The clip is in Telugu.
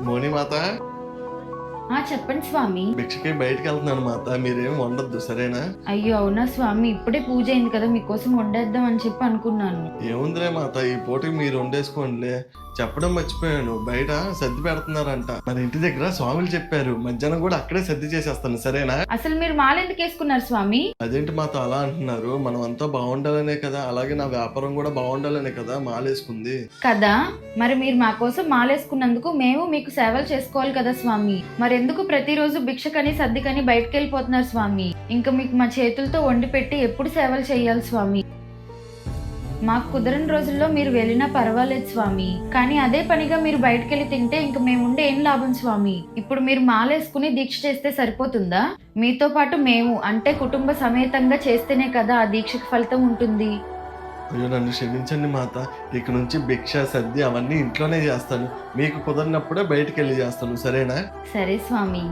మోని మాత, చెప్పండి స్వామి. భిక్షకి బయటికి వెళ్తున్నాను మాత, మీరేం వండొద్దు సరేనా? అయ్యో అవునా స్వామి, ఇప్పుడే పూజ అయింది కదా, మీకోసం వండేద్దాం అని చెప్పి అనుకున్నాను. ఏముందిలే మాత, ఈ పూటకి మీరు వండేసుకోండిలే. చెప్పడం మర్చిపోయాను, బయట సర్ది పెడుతున్నారంట. మన ఇంటి దగ్గర స్వాములు చెప్పారు, మధ్యాహ్నం కూడా అక్కడే సర్ది చేసేస్తాను సరేనా? అసలు మీరు మాల ఎందుకు వేసుకున్నారు స్వామి? అదేంటి మాత అలా అంటున్నారు? మనం అంతా బాగుండాలనే కదా, అలాగే నా వ్యాపారం కూడా బాగుండాలనే కదా మాలేసుకుంది. కదా, మరి మీరు మా కోసం మాలేసుకున్నందుకు మేము మీకు సేవలు చేసుకోవాలి కదా స్వామి. మరెందుకు ప్రతిరోజు భిక్షకని సర్దికని బయటకు వెళ్ళిపోతున్నారు స్వామి? ఇంకా మీకు మా చేతులతో వండి పెట్టి ఎప్పుడు సేవలు చేయాలి స్వామి? మాకు కుదరని రోజుల్లో మీరు వెళ్ళినా పర్వాలేదు స్వామి, కానీ అదే పనిగా మీరు బయటకెళ్ళి తింటే ఇంక మేముండే ఏం లాభం స్వామి? ఇప్పుడు మీరు మాలేసుకుని దీక్ష చేస్తే సరిపోతుందా? మీతో పాటు మేము అంటే కుటుంబ సమేతంగా చేస్తేనే కదా ఆ దీక్షకు ఫలితం ఉంటుంది. అయ్యో నన్ను క్షమించండి మాత, ఇక నుంచి భిక్ష సర్ది అవన్నీ ఇంట్లోనే చేస్తాను. మీకు కుదరినప్పుడే బయటికి వెళ్ళి చేస్తాను సరేనా? సరే స్వామి.